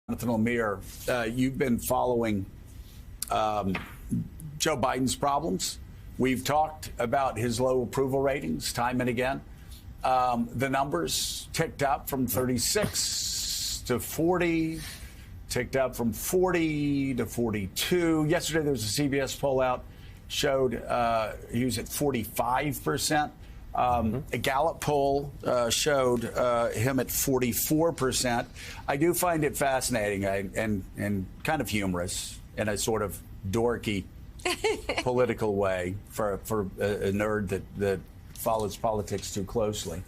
Jonathan Lemire, you've been following Joe Biden's problems. We've talked about his low approval ratings time and again. The numbers ticked up from 36 to 40, ticked up from 40 to 42. Yesterday, there was a CBS poll out, showed he was at 45%. A Gallup poll showed him at 44%. I do find it fascinating and kind of humorous in a sort of dorky political way for a nerd that follows politics too closely.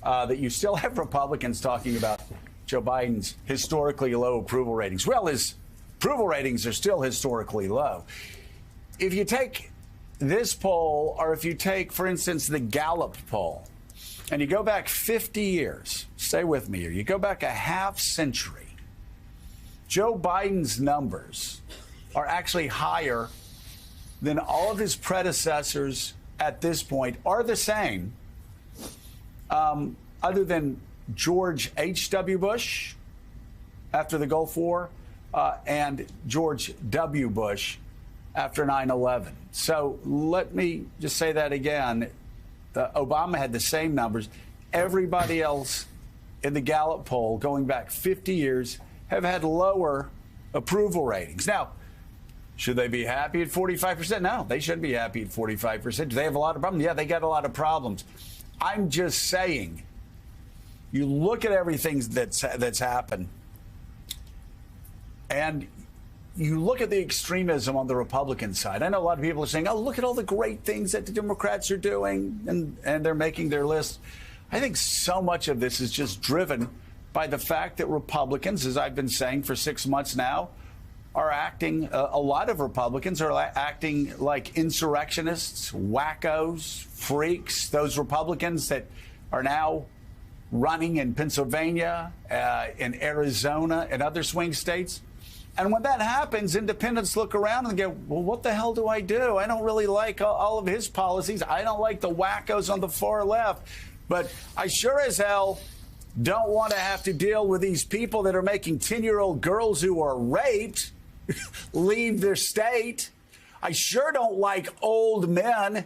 That you still have Republicans talking about Joe Biden's historically low approval ratings. Well, his approval ratings are still historically low. If you take this poll, or if you take, for instance, the Gallup poll, and you go back 50 years, stay with me here, you go back a half century, Joe Biden's numbers are actually higher than all of his predecessors at this point, are the same, other than George H.W. Bush after the Gulf War and George W. Bush after 9/11. So let me just say that again. Obama had the same numbers. Everybody else in the Gallup poll going back 50 years have had lower approval ratings. Now, should they be happy at 45%? No, they shouldn't be happy at 45%. Do they have a lot of problems? Yeah, they got a lot of problems. I'm just saying, you look at everything that's happened, and you look at the extremism on the Republican side. I know a lot of people are saying, oh, look at all the great things that the Democrats are doing, and they're making their list. I think so much of this is just driven by the fact that Republicans, as I've been saying for 6 months now, are acting, a lot of Republicans are acting like insurrectionists, wackos, freaks, those Republicans that are now running in Pennsylvania, in Arizona, and other swing states. And when that happens, independents look around and go, well, what the hell do? I don't really like all of his policies. I don't like the wackos on the far left. But I sure as hell don't want to have to deal with these people that are making 10-year-old girls who are raped leave their state. I sure don't like old men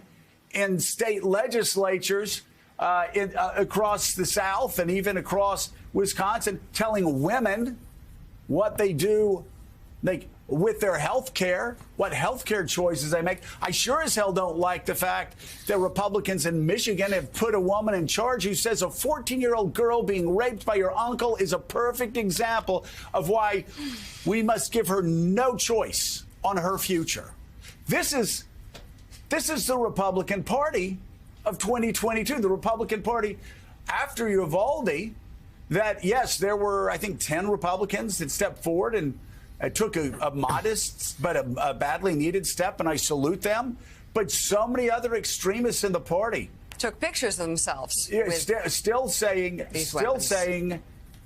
in state legislatures across the South and even across Wisconsin telling women what they do with their health care, what health care choices they make. I sure as hell don't like the fact that Republicans in Michigan have put a woman in charge who says a 14-year-old girl being raped by your uncle is a perfect example of why we must give her no choice on her future. This is the Republican Party of 2022, the Republican Party after Uvalde. That, yes, there were, I think, 10 Republicans that stepped forward and took a modest but a badly needed step, and I salute them. But so many other extremists in the party took pictures of themselves. Yeah, still saying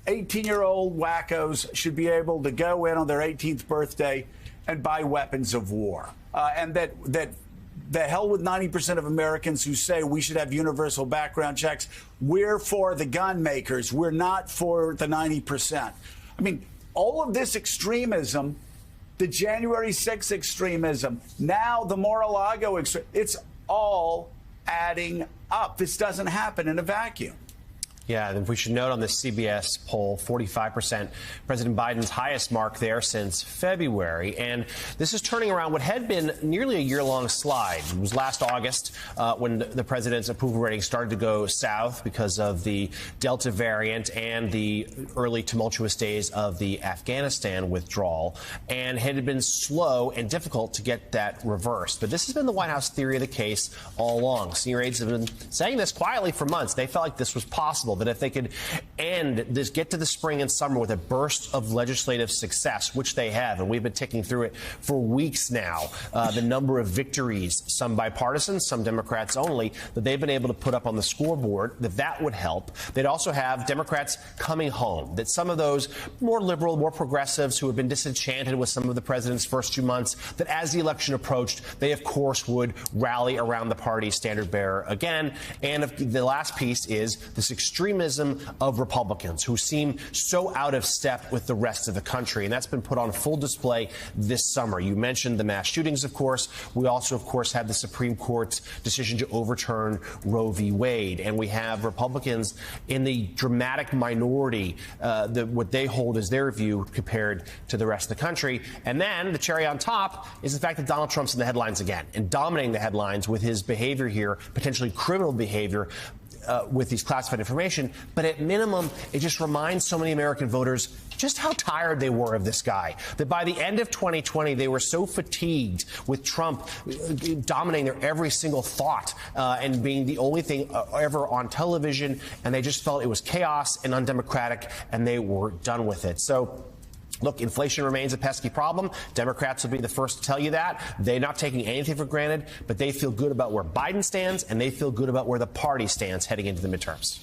18-year-old wackos should be able to go in on their 18th birthday and buy weapons of war, and that the hell with 90% of Americans who say we should have universal background checks. We're for the gun makers. We're not for the 90%. I mean, all of this extremism, the January 6th extremism, now the Mar-a-Lago it's all adding up. This doesn't happen in a vacuum. Yeah, and we should note on the CBS poll, 45%, President Biden's highest mark there since February. And this is turning around what had been nearly a year-long slide. It was last August when the president's approval rating started to go south because of the Delta variant and the early tumultuous days of the Afghanistan withdrawal, and had been slow and difficult to get that reversed. But this has been the White House theory of the case all along. Senior aides have been saying this quietly for months. They felt like this was possible, that if they could get to the spring and summer with a burst of legislative success, which they have, and we've been ticking through it for weeks now, the number of victories, some bipartisan, some Democrats only, that they've been able to put up on the scoreboard, that would help. They'd also have Democrats coming home, that some of those more liberal, more progressives who have been disenchanted with some of the president's first 2 months, that as the election approached, they, of course, would rally around the party's standard bearer again. And the last piece is this extreme extremism of Republicans who seem so out of step with the rest of the country. And that's been put on full display this summer. You mentioned the mass shootings, of course. We also, of course, had the Supreme Court's decision to overturn Roe v. Wade. And we have Republicans in the dramatic minority, what they hold as their view compared to the rest of the country. And then the cherry on top is the fact that Donald Trump's in the headlines again and dominating the headlines with his behavior here, potentially criminal behavior. With these classified information, but at minimum, it just reminds so many American voters just how tired they were of this guy, that by the end of 2020, they were so fatigued with Trump dominating their every single thought and being the only thing ever on television, and they just felt it was chaos and undemocratic, and they were done with it. So, look, inflation remains a pesky problem. Democrats will be the first to tell you that. They're not taking anything for granted, but they feel good about where Biden stands, and they feel good about where the party stands heading into the midterms.